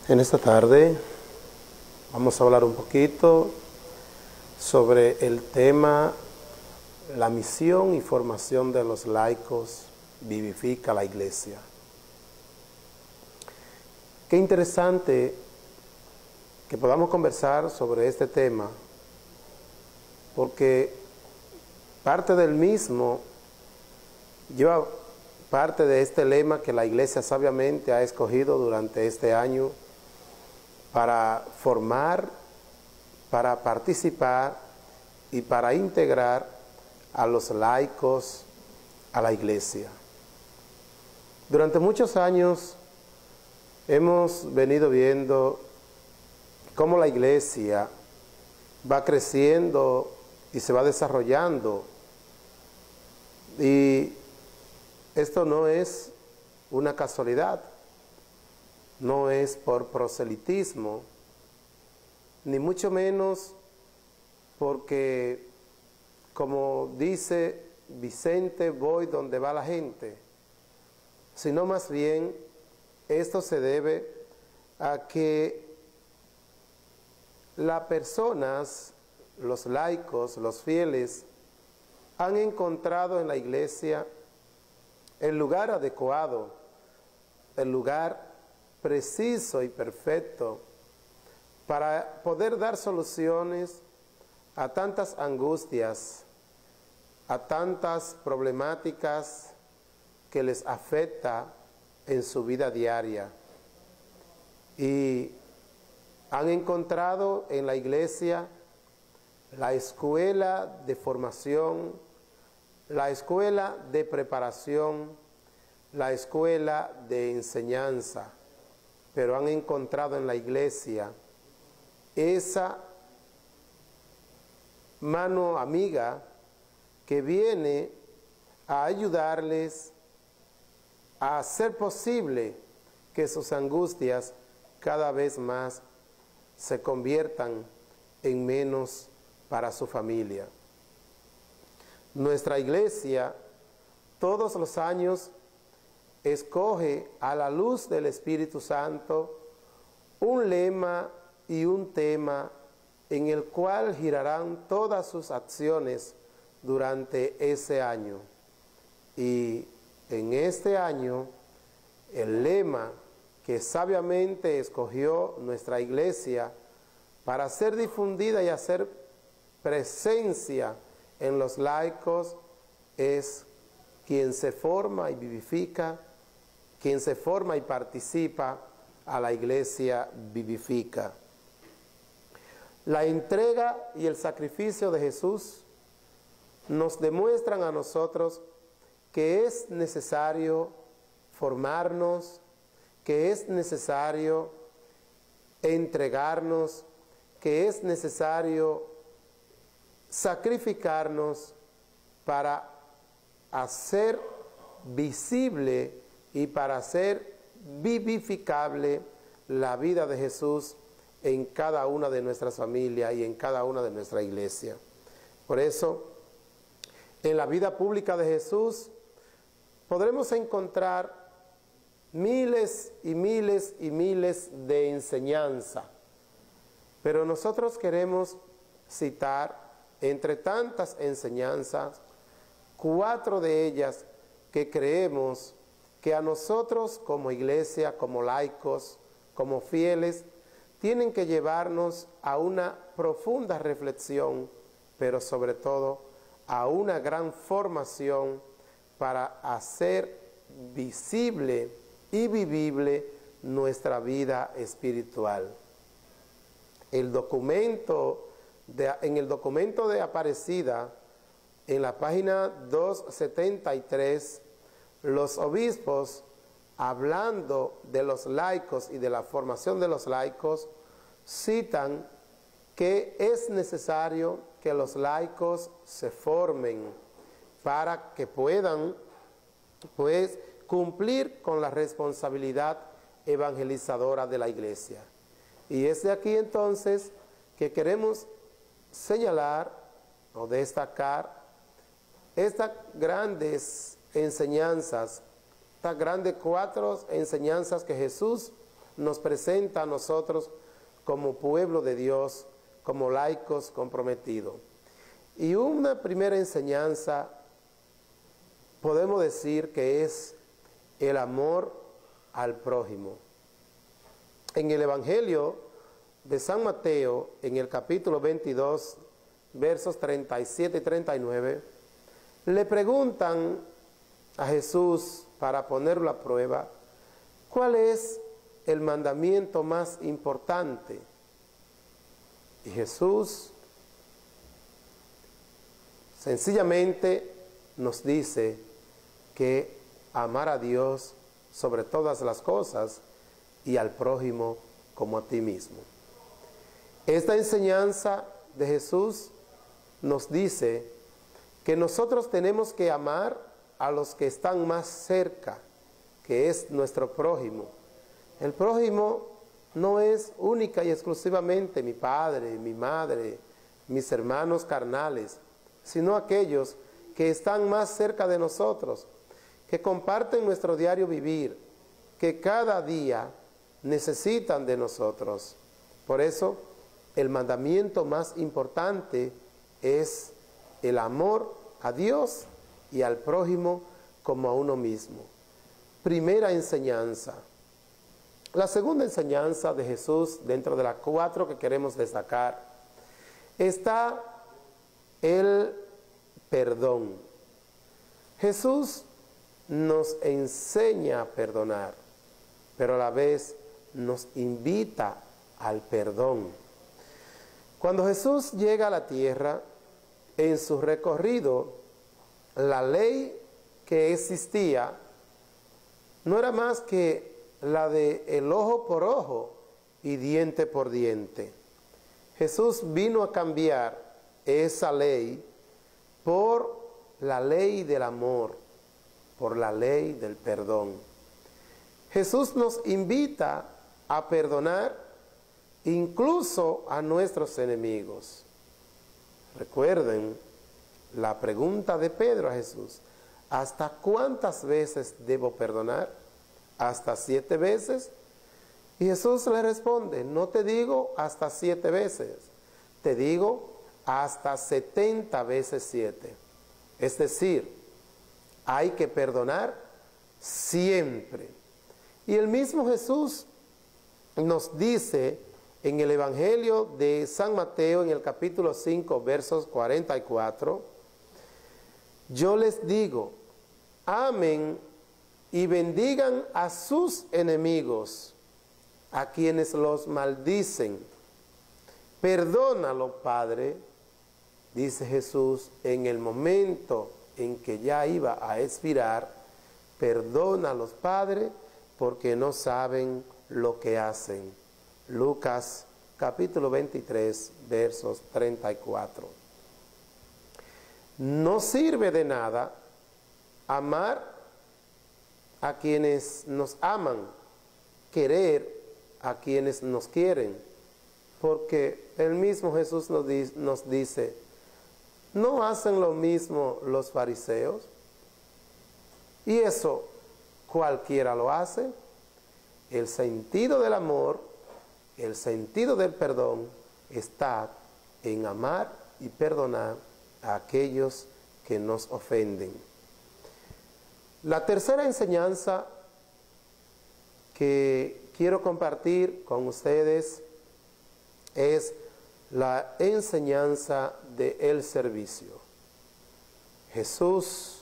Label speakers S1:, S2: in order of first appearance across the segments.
S1: En esta tarde vamos a hablar un poquito sobre el tema la misión y formación de los laicos vivifica la Iglesia. Qué interesante que podamos conversar sobre este tema, porque parte del mismo lleva parte de este lema que la Iglesia sabiamente ha escogido durante este año para formar, para participar y para integrar a los laicos a la Iglesia. Durante muchos años hemos venido viendo cómo la Iglesia va creciendo y se va desarrollando, y esto no es una casualidad, no es por proselitismo, ni mucho menos porque, como dice Vicente, voy donde va la gente, sino más bien esto se debe a que las personas, los laicos, los fieles, han encontrado en la Iglesia el lugar adecuado, el lugar preciso y perfecto para poder dar soluciones a tantas angustias, a tantas problemáticas que les afecta en su vida diaria. Y han encontrado en la Iglesia la escuela de formación, la escuela de preparación, la escuela de enseñanza, pero han encontrado en la Iglesia esa mano amiga que viene a ayudarles a hacer posible que sus angustias cada vez más se conviertan en menos para su familia. Nuestra Iglesia todos los años escoge a la luz del Espíritu Santo un lema y un tema en el cual girarán todas sus acciones durante ese año. Y en este año, el lema que sabiamente escogió nuestra Iglesia para ser difundida y hacer presencia en los laicos es: quien se forma y vivifica, quien se forma y participa a la Iglesia vivifica. La entrega y el sacrificio de Jesús nos demuestran a nosotros que es necesario formarnos, que es necesario entregarnos, que es necesario sacrificarnos para hacer visible y para hacer vivificable la vida de Jesús en cada una de nuestras familias y en cada una de nuestra iglesia. Por eso, en la vida pública de Jesús podremos encontrar miles y miles y miles de enseñanza, pero nosotros queremos citar entre tantas enseñanzas 4 de ellas que creemos que a nosotros como iglesia, como laicos, como fieles, tienen que llevarnos a una profunda reflexión, pero sobre todo a una gran formación para hacer visible y vivible nuestra vida espiritual. En el documento de Aparecida, en la página 273, los obispos, hablando de los laicos y de la formación de los laicos, citan que es necesario que los laicos se formen para que puedan, pues, cumplir con la responsabilidad evangelizadora de la Iglesia. Y es de aquí entonces que queremos señalar o destacar estas grandes enseñanzas, estas grandes 4 enseñanzas que Jesús nos presenta a nosotros como pueblo de Dios, como laicos comprometidos. Y una primera enseñanza podemos decir que es el amor al prójimo. En el Evangelio de San Mateo, en el capítulo 22, versos 37 y 39, le preguntan a Jesús, para ponerlo a prueba, ¿cuál es el mandamiento más importante? Y Jesús sencillamente nos dice que amar a Dios sobre todas las cosas y al prójimo como a ti mismo. Esta enseñanza de Jesús nos dice que nosotros tenemos que amar a los que están más cerca, que es nuestro prójimo. El prójimo no es única y exclusivamente mi padre, mi madre, mis hermanos carnales, sino aquellos que están más cerca de nosotros, que comparten nuestro diario vivir, que cada día necesitan de nosotros. Por eso, el mandamiento más importante es el amor a Dios y al prójimo como a uno mismo. Primera enseñanza. La segunda enseñanza de Jesús, dentro de las 4 que queremos destacar, está el perdón. Jesús nos enseña a perdonar, pero a la vez nos invita al perdón. Cuando Jesús llega a la tierra, en su recorrido, la ley que existía no era más que la de el ojo por ojo y diente por diente. Jesús vino a cambiar esa ley por la ley del amor, por la ley del perdón. Jesús nos invita a perdonar incluso a nuestros enemigos. Recuerden la pregunta de Pedro a Jesús: ¿hasta cuántas veces debo perdonar? ¿Hasta 7 veces? Y Jesús le responde: no te digo hasta 7 veces, te digo hasta 70 veces 7. Es decir, hay que perdonar siempre. Y el mismo Jesús nos dice en el Evangelio de San Mateo, en el capítulo 5, versos 44, yo les digo, amen y bendigan a sus enemigos, a quienes los maldicen. Perdónalo, Padre, dice Jesús en el momento en que ya iba a expirar, perdónalos, Padre, porque no saben lo que hacen. Lucas capítulo 23, versos 34. No sirve de nada amar a quienes nos aman, querer a quienes nos quieren, porque el mismo Jesús nos dice, ¿no hacen lo mismo los fariseos? Y eso cualquiera lo hace. El sentido del amor, el sentido del perdón está en amar y perdonar a aquellos que nos ofenden. La tercera enseñanza que quiero compartir con ustedes es la enseñanza del servicio. Jesús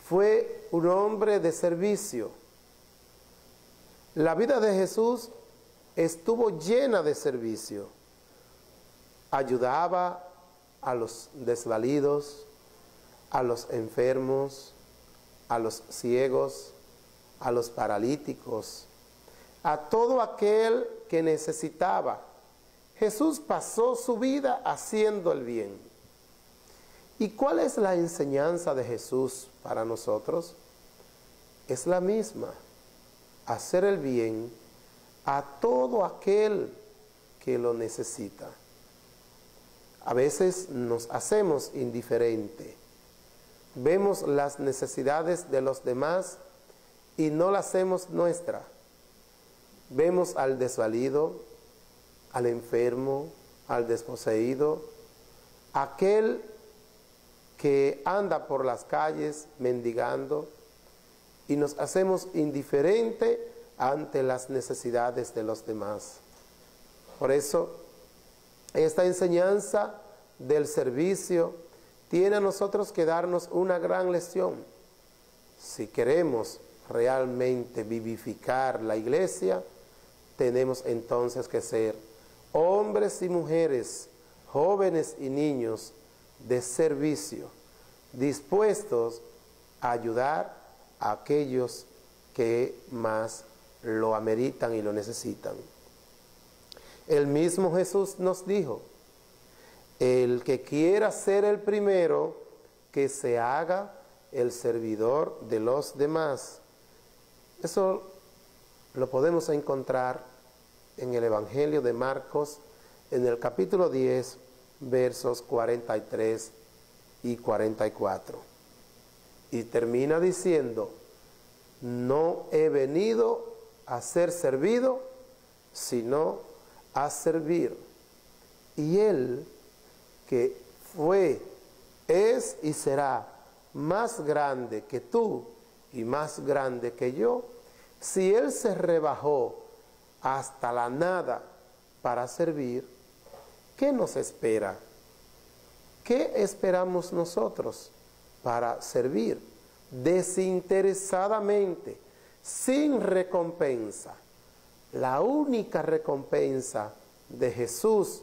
S1: fue un hombre de servicio. La vida de Jesús estuvo llena de servicio. Ayudaba a los desvalidos, a los enfermos, a los ciegos, a los paralíticos, a todo aquel que necesitaba. Jesús pasó su vida haciendo el bien. ¿Y cuál es la enseñanza de Jesús para nosotros? Es la misma: hacer el bien a todo aquel que lo necesita. A veces nos hacemos indiferentes, vemos las necesidades de los demás y no las hacemos nuestra. vemos al desvalido, al enfermo, al desposeído, aquel que anda por las calles mendigando, y nos hacemos indiferentes ante las necesidades de los demás. Por eso, esta enseñanza del servicio tiene a nosotros que darnos una gran lección. Si queremos realmente vivificar la iglesia, tenemos entonces que ser hombres y mujeres, jóvenes y niños de servicio, dispuestos a ayudar a aquellos que más lo ameritan y lo necesitan. El mismo Jesús nos dijo: el que quiera ser el primero, que se haga el servidor de los demás. Eso lo podemos encontrar en el Evangelio de Marcos, en el capítulo 10, versos 43 y 44. Y termina diciendo: no he venido a ser servido, sino a servir. Y Él, que fue, es y será más grande que tú y más grande que yo, si Él se rebajó hasta la nada para servir, ¿qué nos espera? ¿Qué esperamos nosotros para servir desinteresadamente, sin recompensa? La única recompensa de Jesús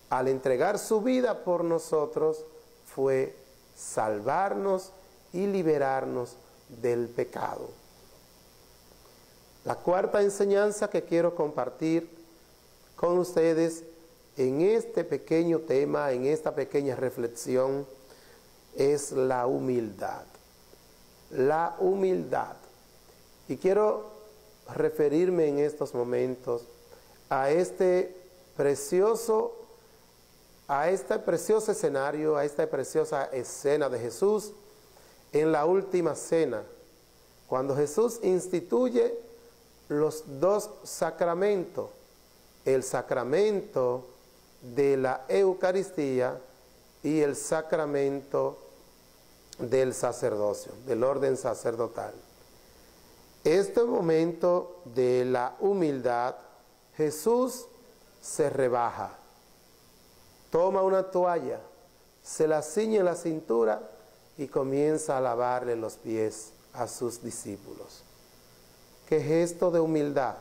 S1: al entregar su vida por nosotros fue salvarnos y liberarnos del pecado. La cuarta enseñanza que quiero compartir con ustedes en este pequeño tema, en esta pequeña reflexión, es la humildad. La humildad. Y quiero referirme en estos momentos a este precioso escenario, a esta preciosa escena de Jesús en la última cena, cuando Jesús instituye los dos sacramentos, el sacramento de la Eucaristía y el sacramento del sacerdocio, del orden sacerdotal. Este momento de la humildad, Jesús se rebaja, toma una toalla, se la ciñe en la cintura y comienza a lavarle los pies a sus discípulos. ¿Qué gesto de humildad?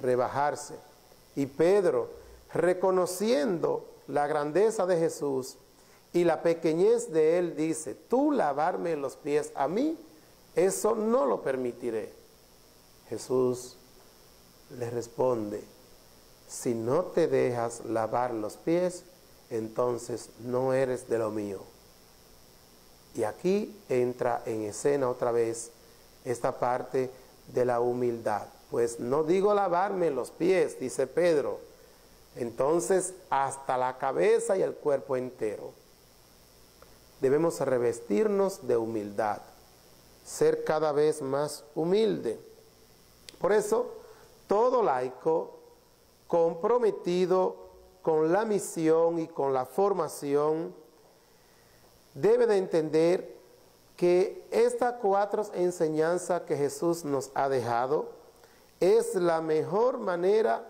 S1: Rebajarse. Y Pedro, reconociendo la grandeza de Jesús y la pequeñez de él, dice: tú lavarme los pies a mí, eso no lo permitiré. Jesús le responde: si no te dejas lavar los pies, entonces no eres de lo mío. Y aquí entra en escena otra vez esta parte de la humildad. Pues no digo lavarme los pies, dice Pedro, entonces hasta la cabeza y el cuerpo entero. Debemos revestirnos de humildad, ser cada vez más humilde. Por eso, todo laico comprometido con la misión y con la formación debe de entender que estas cuatro enseñanzas que Jesús nos ha dejado es la mejor manera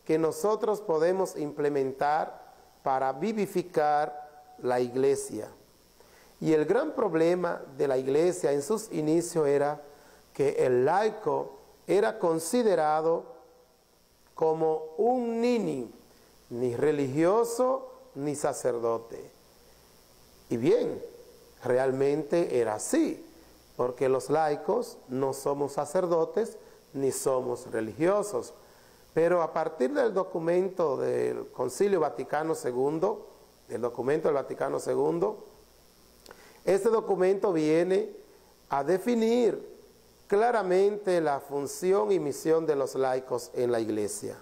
S1: que nosotros podemos implementar para vivificar la iglesia. Y el gran problema de la iglesia en sus inicios era que el laico era considerado como un ni religioso ni sacerdote. Y bien, realmente era así, porque los laicos no somos sacerdotes ni somos religiosos. Pero a partir del documento del Concilio Vaticano II, este documento viene a definir claramente la función y misión de los laicos en la iglesia.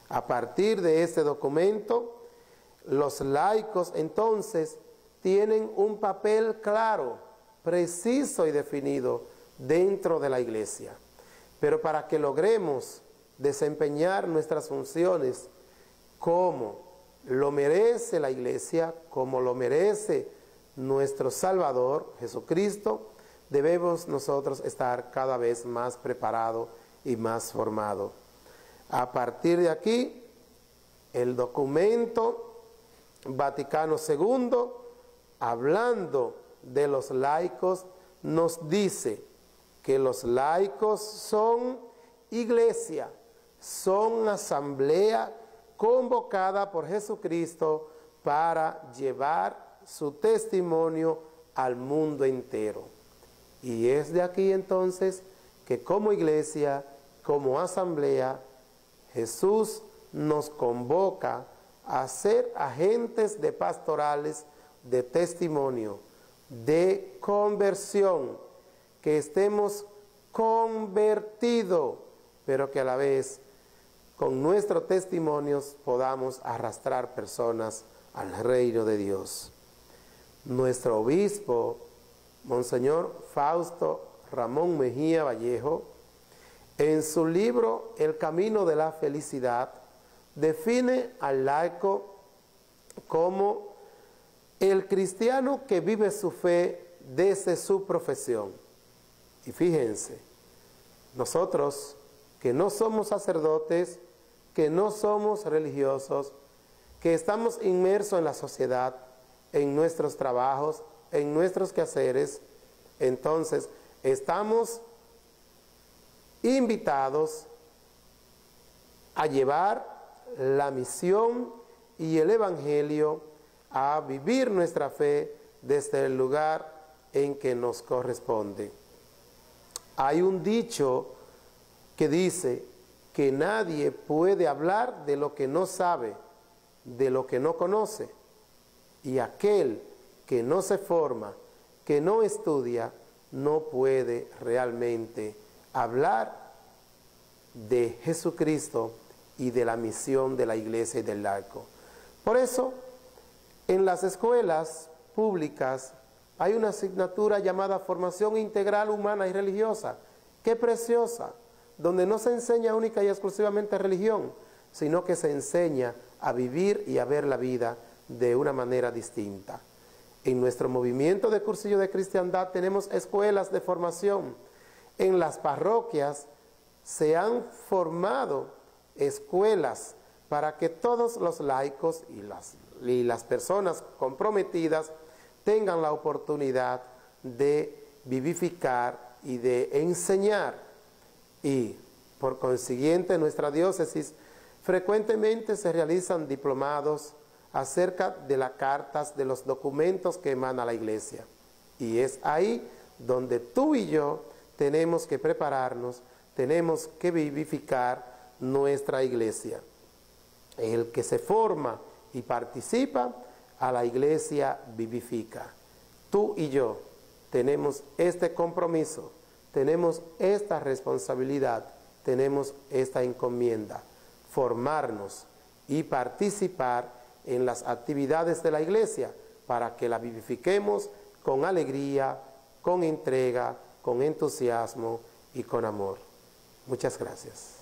S1: A partir de este documento, los laicos entonces tienen un papel claro, preciso y definido dentro de la iglesia. Pero para que logremos desempeñar nuestras funciones como lo merece la Iglesia, como lo merece nuestro Salvador, Jesucristo, debemos nosotros estar cada vez más preparados y más formados. A partir de aquí, el documento Vaticano II, hablando de los laicos, nos dice que los laicos son iglesia, son asamblea convocada por Jesucristo para llevar su testimonio al mundo entero. Y es de aquí entonces que como iglesia, como asamblea, Jesús nos convoca a ser agentes de pastorales, de testimonio, de conversión, que estemos convertidos, pero que a la vez con nuestros testimonios podamos arrastrar personas al reino de Dios. Nuestro obispo, Monseñor Fausto Ramón Mejía Vallejo, en su libro El Camino de la Felicidad, define al laico como el cristiano que vive su fe desde su profesión. Y fíjense, nosotros que no somos sacerdotes, que no somos religiosos, que estamos inmersos en la sociedad, en nuestros trabajos, en nuestros quehaceres, entonces estamos invitados a llevar la misión y el evangelio, a vivir nuestra fe desde el lugar en que nos corresponde. Hay un dicho que dice que nadie puede hablar de lo que no sabe, de lo que no conoce, y aquel que no se forma, que no estudia, no puede realmente hablar de Jesucristo y de la misión de la iglesia y del laico. Por eso, en las escuelas públicas hay una asignatura llamada Formación Integral Humana y Religiosa. ¡Qué preciosa! Donde no se enseña única y exclusivamente religión, sino que se enseña a vivir y a ver la vida de una manera distinta. En nuestro movimiento de Cursillo de Cristiandad tenemos escuelas de formación. En las parroquias se han formado escuelas para que todos los laicos y las personas comprometidas tengan la oportunidad de vivificar y de enseñar. Y por consiguiente en nuestra diócesis frecuentemente se realizan diplomados acerca de las cartas, de los documentos que emana la iglesia. Y es ahí donde tú y yo tenemos que prepararnos, tenemos que vivificar nuestra iglesia. El que se forma y participa, a la iglesia vivifica. Tú y yo tenemos este compromiso, tenemos esta responsabilidad, tenemos esta encomienda, formarnos y participar en las actividades de la iglesia para que la vivifiquemos con alegría, con entrega, con entusiasmo y con amor. Muchas gracias.